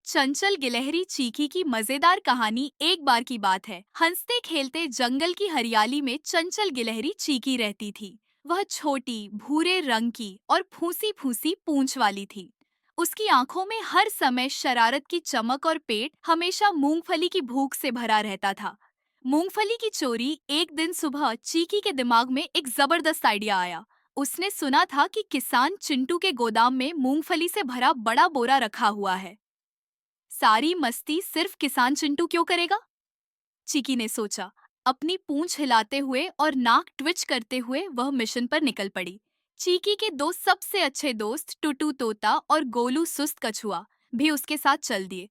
चंचल गिलहरी चीकी की मजेदार कहानी। एक बार की बात है, हंसते खेलते जंगल की हरियाली में चंचल गिलहरी चीकी रहती थी। वह छोटी भूरे रंग की और फूसी फूसी पूंछ वाली थी। उसकी आंखों में हर समय शरारत की चमक और पेट हमेशा मूंगफली की भूख से भरा रहता था। मूंगफली की चोरी। एक दिन सुबह चीकी के दिमाग में एक जबरदस्त आइडिया आया। उसने सुना था कि किसान चिंटू के गोदाम में मूंगफली से भरा बड़ा बोरा रखा हुआ है। सारी मस्ती सिर्फ किसान चिंटू क्यों करेगा? चीकी ने सोचा। अपनी पूंछ हिलाते हुए और नाक ट्विच करते हुए वह मिशन पर निकल पड़ी। चीकी के दो सबसे अच्छे दोस्त टुटू तोता और गोलू सुस्त कछुआ भी उसके साथ चल दिए।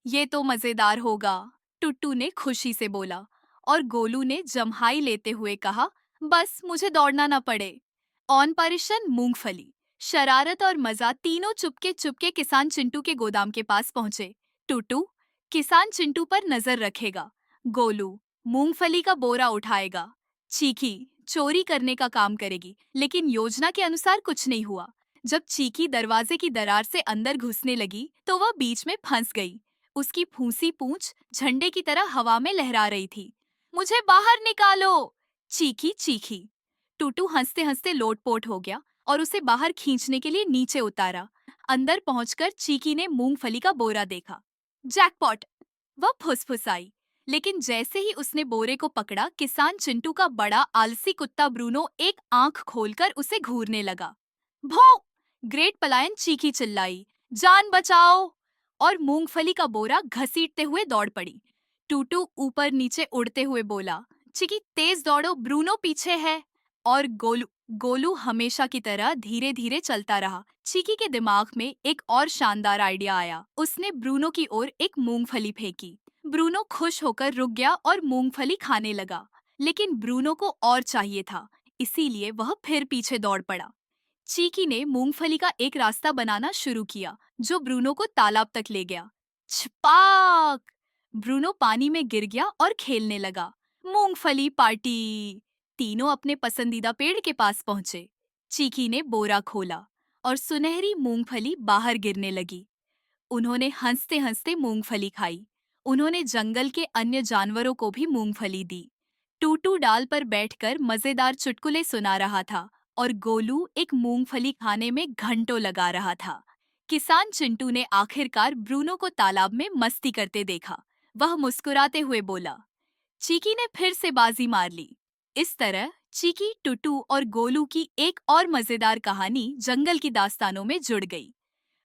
ये तो मजेदार होगा, टुट्टू ने खुशी से बोला। और गोलू ने जम्हाई लेते हुए कहा, बस मुझे दौड़ना न पड़े। ऑन परिशन मूंगफली, शरारत और मजा तीनों चुपके चुपके किसान चिंटू के गोदाम के पास पहुंचे। टुट्टू किसान चिंटू पर नजर रखेगा। गोलू मूंगफली का बोरा उठाएगा। चीकी चोरी करने का काम करेगी, लेकिन योजना के अनुसार कुछ नहीं हुआ। जब चीकी दरवाजे की दरार से अंदर घुसने लगी, तो वह बीच में फंस गई। उसकी फूंसी पूंछ झंडे की तरह हवा में लहरा रही थी। मुझे बाहर निकालो! चीखी चीखी। टूटू हंसते हंसते लोटपोट हो गया और उसे बाहर खींचने के लिए नीचे उतारा। अंदर पहुंचकर चीकी ने मूंगफली का बोरा देखा। जैकपॉट! वह फुसफुसाई। लेकिन जैसे ही उसने बोरे को पकड़ा, किसान चिंटू का बड़ा आलसी कुत्ता ब्रूनो एक आंख खोलकर उसे घूरने लगा। भौं! ग्रेट पलायन चीखी चिल्लाई, जान बचाओ! और मूंगफली का बोरा घसीटते हुए दौड़ पड़ी। टूटू ऊपर नीचे उड़ते हुए बोला, चिकी तेज दौड़ो, ब्रूनो पीछे है। और गोलू गोलू हमेशा की तरह धीरे धीरे चलता रहा। चीकी के दिमाग में एक और शानदार आइडिया आया। उसने ब्रूनो की ओर एक मूंगफली फेंकी। ब्रूनो खुश होकर रुक गया और मूंगफली खाने लगा। लेकिन ब्रूनो को और चाहिए था, इसीलिए वह फिर पीछे दौड़ पड़ा। चीकी ने मूंगफली का एक रास्ता बनाना शुरू किया, जो ब्रूनो को तालाब तक ले गया। छपाक! ब्रूनो पानी में गिर गया और खेलने लगा। मूंगफली पार्टी! तीनों अपने पसंदीदा पेड़ के पास पहुंचे। चीकी ने बोरा खोला और सुनहरी मूंगफली बाहर गिरने लगी। उन्होंने हंसते हंसते मूंगफली खाई। उन्होंने जंगल के अन्य जानवरों को भी मूंगफली दी। टूटू डाल पर बैठकर मजेदार चुटकुले सुना रहा था और गोलू एक मूंगफली खाने में घंटों लगा रहा था। किसान चिंटू ने आखिरकार ब्रूनो को तालाब में मस्ती करते देखा। वह मुस्कुराते हुए बोला, चीकी ने फिर से बाजी मार ली। इस तरह चीकी, टुटू और गोलू की एक और मजेदार कहानी जंगल की दास्तानों में जुड़ गई।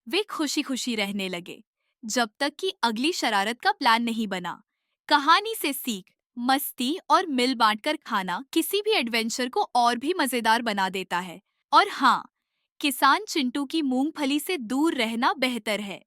वे खुशी खुशी रहने लगे, जब तक कि अगली शरारत का प्लान नहीं बना। कहानी से सीख, मस्ती और मिल बांटकर खाना किसी भी एडवेंचर को और भी मजेदार बना देता है। और हाँ, किसान चिंटू की मूंगफली से दूर रहना बेहतर है।